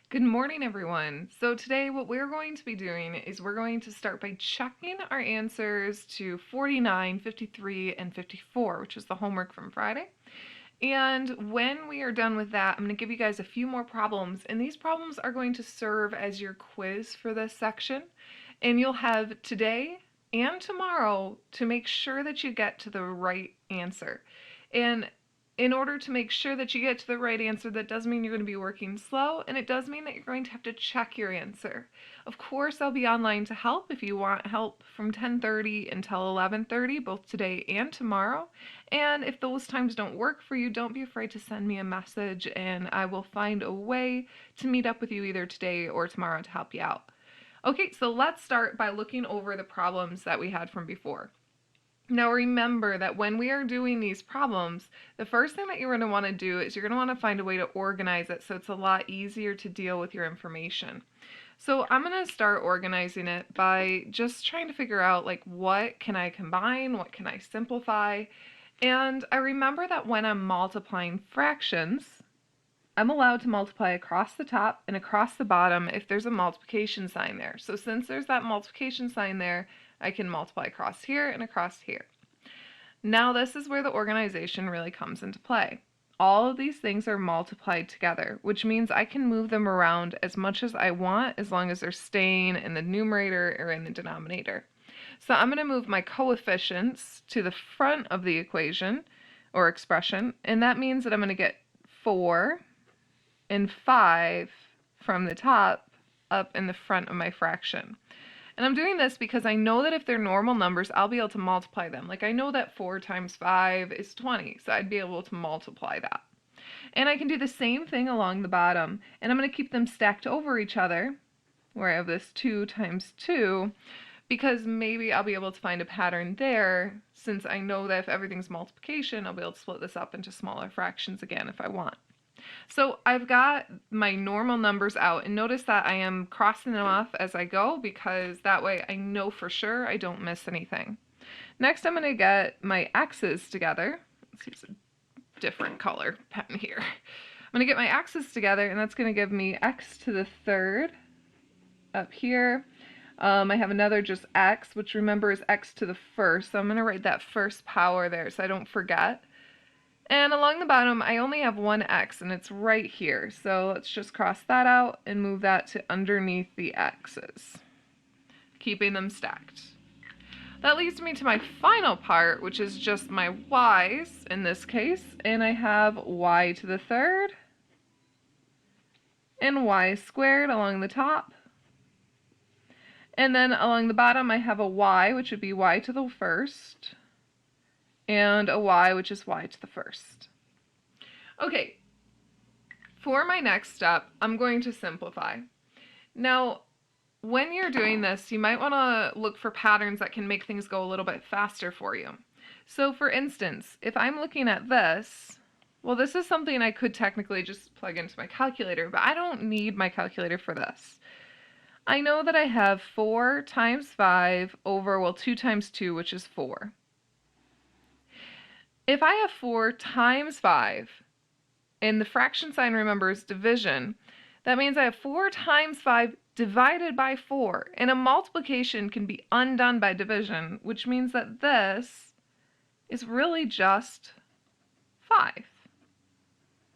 Good morning, everyone. So today what we're going to be doing is we're going to start by checking our answers to 49, 53, and 54, which is the homework from Friday. And when we are done with that, I'm going to give you guys a few more problems, and these problems are going to serve as your quiz for this section. And you'll have today and tomorrow to make sure that you get to the right answer. And in order to make sure that you get to the right answer, that does mean you're going to be working slow, and it does mean that you're going to have to check your answer. Of course, I'll be online to help if you want help from 10:30 until 11:30, both today and tomorrow. And if those times don't work for you, don't be afraid to send me a message, and I will find a way to meet up with you either today or tomorrow to help you out. Okay, so let's start by looking over the problems that we had from before. Now remember that when we are doing these problems, the first thing that you're going to want to do is you're going to want to find a way to organize it so it's a lot easier to deal with your information. So I'm going to start organizing it by just trying to figure out like what can I combine, what can I simplify, and I remember that when I'm multiplying fractions, I'm allowed to multiply across the top and across the bottom if there's a multiplication sign there. So since there's that multiplication sign there, I can multiply across here and across here. Now this is where the organization really comes into play. All of these things are multiplied together, which means I can move them around as much as I want as long as they're staying in the numerator or in the denominator. So I'm going to move my coefficients to the front of the equation or expression, and that means that I'm going to get 4 and 5 from the top up in the front of my fraction. And I'm doing this because I know that if they're normal numbers, I'll be able to multiply them. Like I know that 4 times 5 is 20, so I'd be able to multiply that. And I can do the same thing along the bottom, and I'm going to keep them stacked over each other, where I have this 2 times 2, because maybe I'll be able to find a pattern there, since I know that if everything's multiplication, I'll be able to split this up into smaller fractions again if I want. So I've got my normal numbers out, and notice that I am crossing them off as I go because that way I know for sure I don't miss anything. Next I'm going to get my x's together. Let's use a different color pen here. I'm going to get my x's together, and that's going to give me x to the third up here. I have another just x, which remember is x to the first, so I'm going to write that first power there so I don't forget. And along the bottom, I only have one x, and it's right here. So let's just cross that out and move that to underneath the x's, keeping them stacked. That leads me to my final part, which is just my y's in this case. And I have y to the third and y squared along the top. And then along the bottom, I have a y, which would be y to the first, and a y, which is y to the first. Okay, for my next step, I'm going to simplify. Now, when you're doing this, you might want to look for patterns that can make things go a little bit faster for you. So for instance, if I'm looking at this, well, this is something I could technically just plug into my calculator, but I don't need my calculator for this. I know that I have 4 times 5 over, well, 2 times 2, which is 4. If I have 4 times 5, and the fraction sign, remember, is division, that means I have 4 times 5 divided by 4. And a multiplication can be undone by division, which means that this is really just 5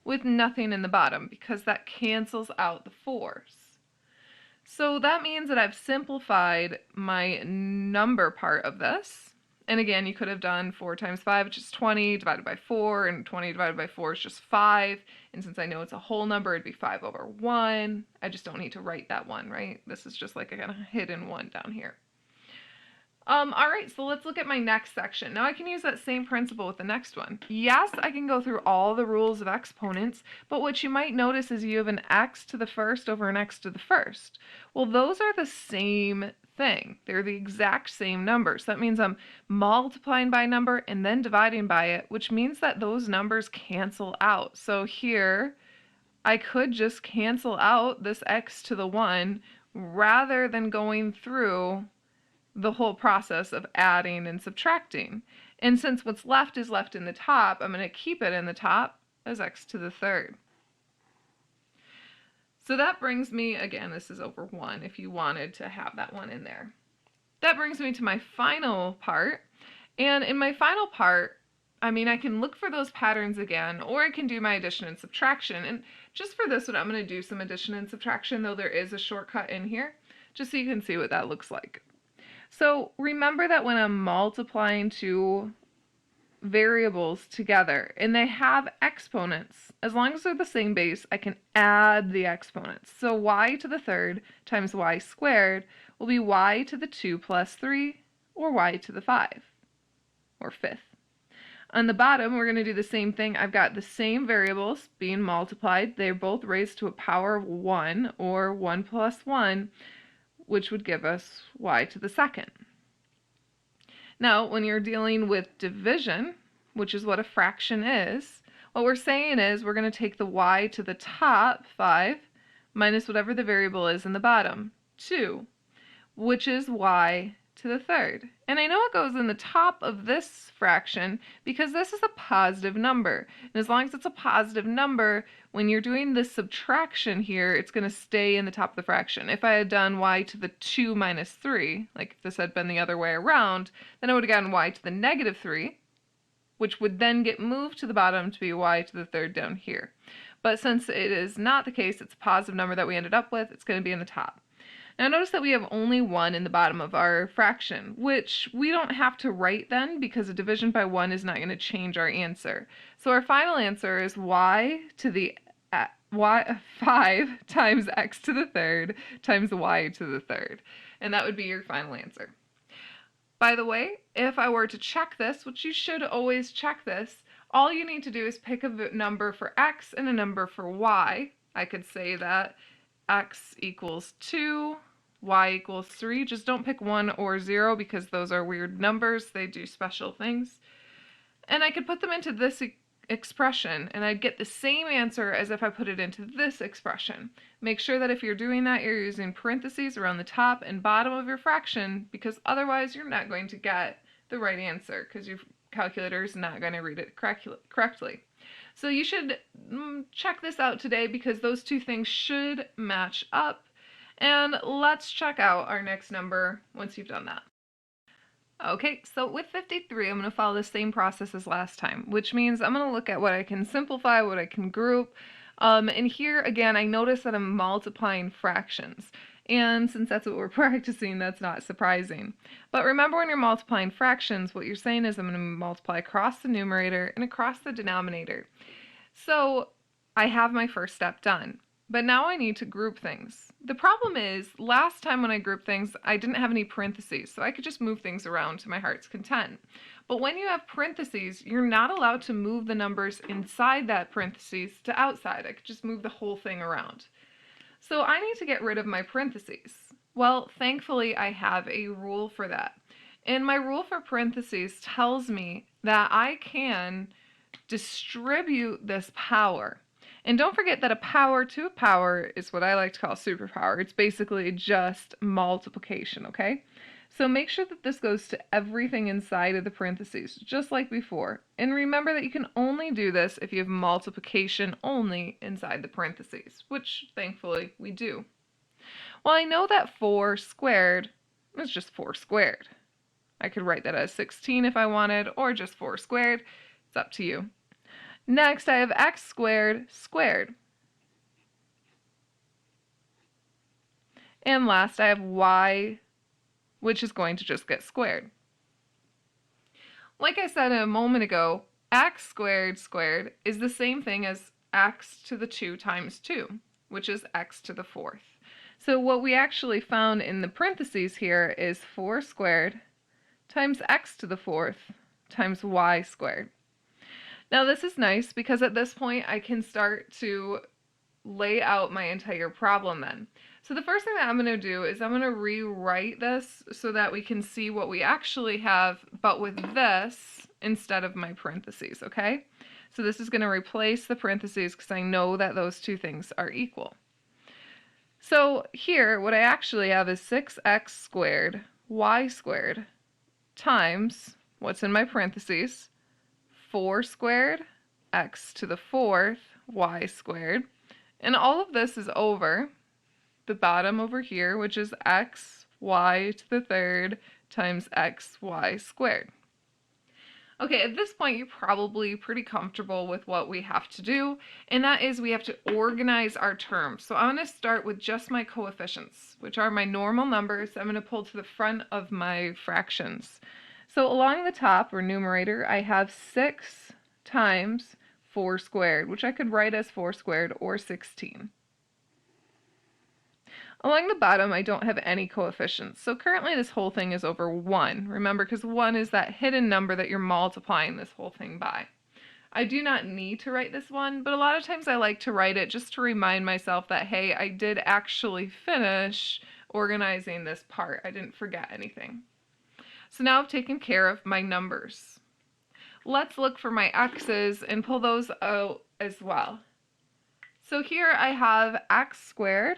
with nothing in the bottom because that cancels out the 4's. So that means that I've simplified my number part of this. And again, you could have done 4 times 5, which is 20, divided by 4, and 20 divided by 4 is just 5. And since I know it's a whole number, it'd be 5 over 1. I just don't need to write that 1, right? This is just like a kind of hidden 1 down here. All right, so let's look at my next section. Now I can use that same principle with the next one. Yes, I can go through all the rules of exponents, but what you might notice is you have an x to the first over an x to the first. Well, those are the same thing. They're the exact same numbers. That means I'm multiplying by a number and then dividing by it, which means that those numbers cancel out. So here, I could just cancel out this x to the 1 rather than going through the whole process of adding and subtracting. And since what's left is left in the top, I'm going to keep it in the top as x to the third. So that brings me, again, this is over 1 if you wanted to have that 1 in there. That brings me to my final part. And in my final part, I mean, I can look for those patterns again, or I can do my addition and subtraction. And just for this one, I'm going to do some addition and subtraction, though there is a shortcut in here, just so you can see what that looks like. So remember that when I'm multiplying two variables together and they have exponents, as long as they're the same base, I can add the exponents. So y to the third times y squared will be y to the 2 plus 3, or y to the 5, or fifth. On the bottom, we're going to do the same thing. I've got the same variables being multiplied. They're both raised to a power of 1, or 1 plus 1, which would give us y to the second. Now, when you're dealing with division, which is what a fraction is, what we're saying is we're going to take the y to the top, 5, minus whatever the variable is in the bottom, 2, which is y to the third. And I know it goes in the top of this fraction because this is a positive number. And as long as it's a positive number, when you're doing this subtraction here, it's going to stay in the top of the fraction. If I had done y to the 2 minus 3, like if this had been the other way around, then I would have gotten y to the negative 3, which would then get moved to the bottom to be y to the third down here. But since it is not the case, it's a positive number that we ended up with, it's going to be in the top. Now notice that we have only 1 in the bottom of our fraction, which we don't have to write then because a division by 1 is not going to change our answer. So our final answer is y to the 5 times x to the third times y to the third. And that would be your final answer. By the way, if I were to check this, which you should always check this, all you need to do is pick a number for x and a number for y. I could say that x equals 2, y equals 3. Just don't pick 1 or 0 because those are weird numbers. They do special things. And I could put them into this expression and I'd get the same answer as if I put it into this expression. Make sure that if you're doing that, you're using parentheses around the top and bottom of your fraction because otherwise you're not going to get the right answer because your calculator is not going to read it correctly. So you should check this out today because those two things should match up. And let's check out our next number once you've done that. Okay, so with 53, I'm going to follow the same process as last time, which means I'm going to look at what I can simplify, what I can group. And here, again, I notice that I'm multiplying fractions. And since that's what we're practicing, that's not surprising. But remember when you're multiplying fractions, what you're saying is I'm going to multiply across the numerator and across the denominator. So I have my first step done. But now I need to group things. The problem is, last time when I grouped things, I didn't have any parentheses, so I could just move things around to my heart's content. But when you have parentheses, you're not allowed to move the numbers inside that parentheses to outside. I could just move the whole thing around. So I need to get rid of my parentheses. Well, thankfully, I have a rule for that. And my rule for parentheses tells me that I can distribute this power. And don't forget that a power to a power is what I like to call a superpower. It's basically just multiplication, okay? So make sure that this goes to everything inside of the parentheses, just like before. And remember that you can only do this if you have multiplication only inside the parentheses, which thankfully we do. Well, I know that 4 squared is just 4 squared. I could write that as 16 if I wanted, or just 4 squared. It's up to you. Next, I have x squared squared. And last, I have y, which is going to just get squared. Like I said a moment ago, x squared squared is the same thing as x to the 2 times 2, which is x to the 4th. So what we actually found in the parentheses here is 4 squared times x to the 4th times y squared. Now this is nice because at this point I can start to lay out my entire problem then. So the first thing that I'm going to do is I'm going to rewrite this so that we can see what we actually have, but with this instead of my parentheses, okay? So this is going to replace the parentheses because I know that those two things are equal. So here, what I actually have is 6x squared y squared times what's in my parentheses, 4 squared x to the 4th y squared, And all of this is over the bottom over here, which is xy to the third times xy squared. Okay, at this point you're probably pretty comfortable with what we have to do, and that is we have to organize our terms. So I'm going to start with just my coefficients, which are my normal numbers. I'm going to pull to the front of my fractions. So along the top, or numerator, I have 6 times 4 squared, which I could write as 4 squared or 16. Along the bottom, I don't have any coefficients, so currently this whole thing is over 1. Remember, because 1 is that hidden number that you're multiplying this whole thing by. I do not need to write this 1, but a lot of times I like to write it just to remind myself that, hey, I did actually finish organizing this part. I didn't forget anything. So now I've taken care of my numbers. Let's look for my x's and pull those out as well. So here I have x squared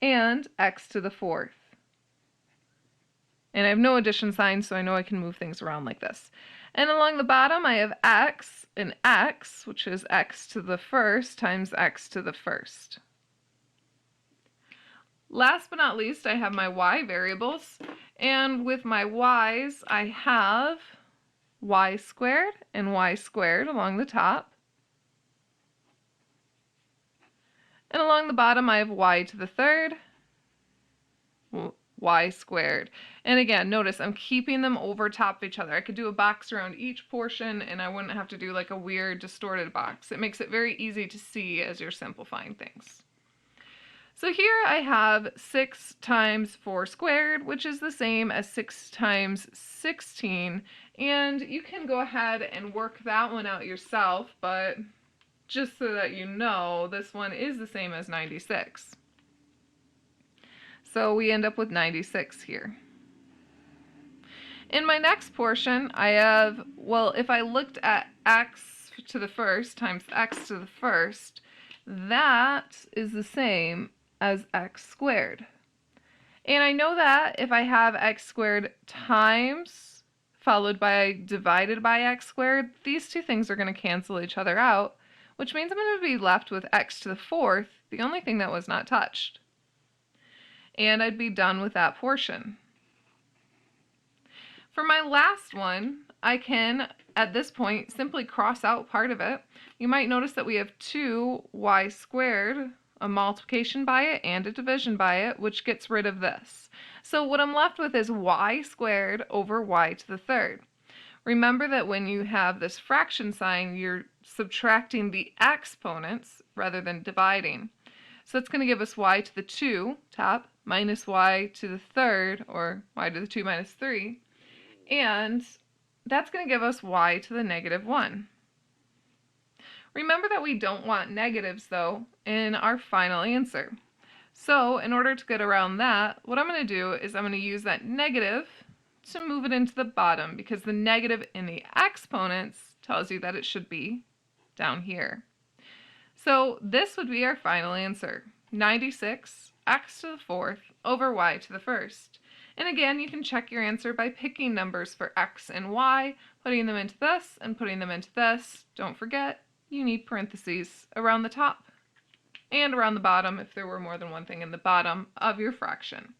and x to the 4th. And I have no addition signs, so I know I can move things around like this. And along the bottom, I have x and x, which is x to the 1st times x to the 1st. Last but not least, I have my y variables. And with my y's, I have y squared and y squared along the top. And along the bottom, I have y to the 3rd, y squared. And again, notice I'm keeping them over top of each other. I could do a box around each portion and I wouldn't have to do like a weird distorted box. It makes it very easy to see as you're simplifying things. So here I have 6 times 4 squared, which is the same as 6 times 16. And you can go ahead and work that one out yourself, but just so that you know, this one is the same as 96. So we end up with 96 here. In my next portion, I have, well, if I looked at x to the 1st times x to the 1st, that is the same as x squared. And I know that if I have x squared times followed by divided by x squared, these two things are going to cancel each other out, which means I'm going to be left with x to the 4th, the only thing that was not touched. And I'd be done with that portion. For my last one, I can, at this point, simply cross out part of it. You might notice that we have 2y squared, a multiplication by it and a division by it, which gets rid of this. So what I'm left with is y squared over y to the 3rd. Remember that when you have this fraction sign, you're subtracting the exponents rather than dividing. So it's going to give us y to the 2, top, minus y to the 3rd, or y to the 2 minus 3. And that's going to give us y to the negative 1. Remember that we don't want negatives, though, in our final answer. So in order to get around that, what I'm going to do is I'm going to use that negative to move it into the bottom, because the negative in the exponents tells you that it should be down here. So this would be our final answer, 96 x to the 4th over y to the 1st. And again, you can check your answer by picking numbers for x and y, putting them into this and putting them into this. Don't forget, you need parentheses around the top and around the bottom if there were more than one thing in the bottom of your fraction.